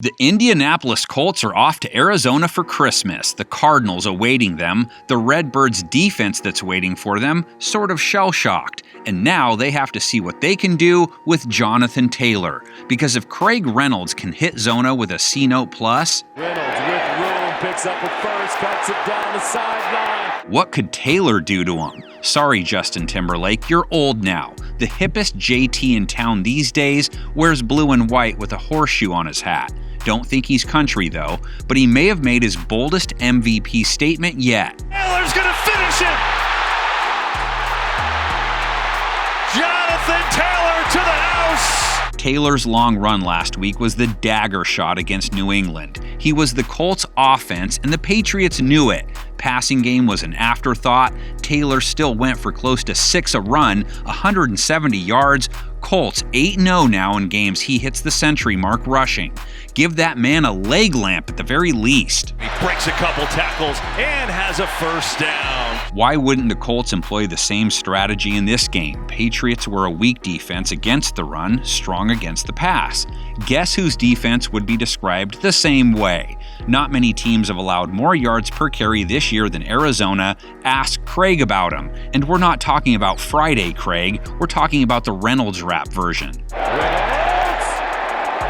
The Indianapolis Colts are off to Arizona for Christmas, the Cardinals awaiting them, the Redbirds' defense that's waiting for them, sort of shell-shocked, and now they have to see what they can do with Jonathan Taylor, because if Craig Reynolds can hit Zona with a C-Note plus, Reynolds with room, picks up at first, cuts it down the sideline. What could Taylor do to him? Sorry, Justin Timberlake, you're old now. The hippest JT in town these days wears blue and white with a horseshoe on his hat. Don't think he's country though, but he may have made his boldest MVP statement yet. Taylor's gonna finish it! Jonathan Taylor to the house! Taylor's long run last week was the dagger shot against New England. He was the Colts' offense, and the Patriots knew it. Passing game was an afterthought. Taylor still went for close to 6 a run, 170 yards. Colts 8-0 now in games he hits the century mark rushing. Give that man a leg lamp at the very least. He breaks a couple tackles and has a first down. Why wouldn't the Colts employ the same strategy in this game? Patriots were a weak defense against the run, strong against the pass. Guess whose defense would be described the same way? Not many teams have allowed more yards per carry this year than Arizona. Ask Craig about him. And we're not talking about Friday, Craig. We're talking about the Reynolds rap version. Reynolds!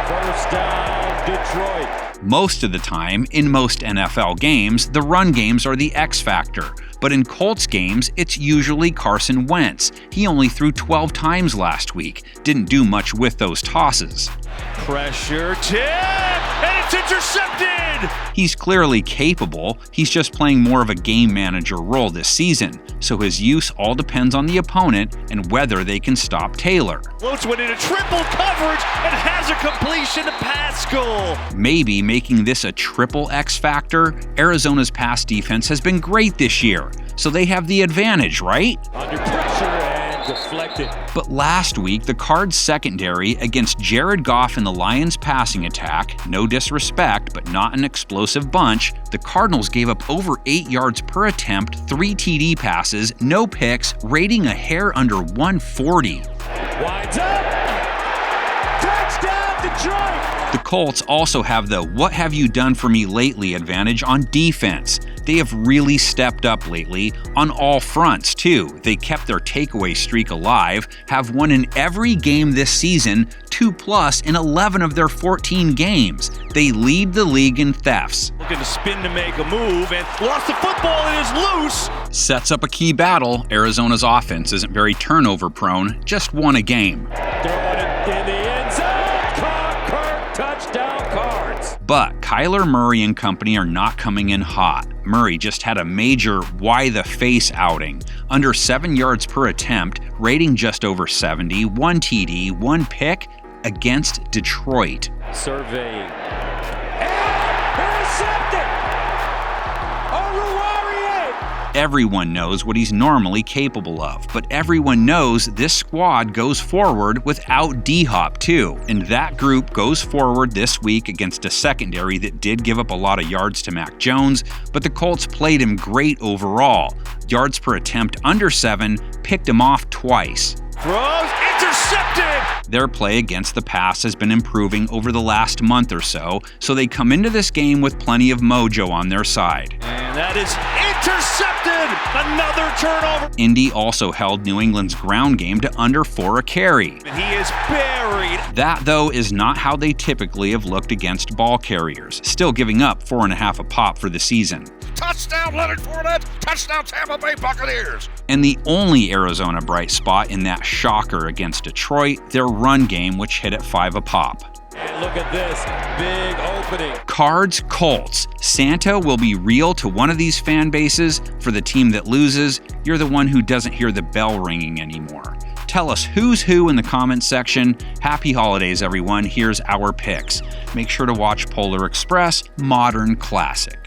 First down, Detroit. Most of the time, in most NFL games, the run games are the X factor. But in Colts games, it's usually Carson Wentz. He only threw 12 times last week. Didn't do much with those tosses. Pressure tip, and it's intercepted! He's clearly capable, he's just playing more of a game manager role this season, so his use all depends on the opponent and whether they can stop Taylor. Lutz went into triple coverage and has a completion to pass goal. Maybe making this a triple X factor. Arizona's pass defense has been great this year, so they have the advantage, right? Under pressure and deflected. But last week, the Cards' secondary against Jared Goff and the Lions' passing attack, no disrespect, but not an explosive bunch, the Cardinals gave up over 8 yards per attempt, 3 TD passes, no picks, rating a hair under 140. Winds up! Touchdown, Detroit! The Colts also have the "what have you done for me lately" advantage on defense. They have really stepped up lately on all fronts too. They kept their takeaway streak alive, have won in every game this season, 2+ in 11 of their 14 games. They lead the league in thefts. Looking to spin to make a move and lost the football and is loose. Sets up a key battle. Arizona's offense isn't very turnover prone, just won a game. Throwing it in the end zone. Touchdown Cards. But Kyler Murray and company are not coming in hot. Murray just had a major why the face outing. Under 7 yards per attempt, rating just over 70, 1 TD, 1 pick against Detroit. Surveying. And intercepted! Everyone knows what he's normally capable of, but everyone knows this squad goes forward without D-Hop too, and that group goes forward this week against a secondary that did give up a lot of yards to Mac Jones, but the Colts played him great overall. Yards per attempt under 7, picked him off twice. Throws, intercepted! Their play against the pass has been improving over the last month or so they come into this game with plenty of mojo on their side. And that is intercepted! Another turnover! Indy also held New England's ground game to under 4 a carry. And he is buried! That, though, is not how they typically have looked against ball carriers, still giving up 4.5 a pop for the season. Touchdown, Leonard Fournette! Touchdown, Tampa Bay Buccaneers! And the only Arizona bright spot in that shocker against Detroit, their run game, which hit at 5 a pop. And look at this, big opening. Cards, Colts. Santa will be real to one of these fan bases. For the team that loses, you're the one who doesn't hear the bell ringing anymore. Tell us who's who in the comments section. Happy holidays, everyone. Here's our picks. Make sure to watch Polar Express Modern Classic.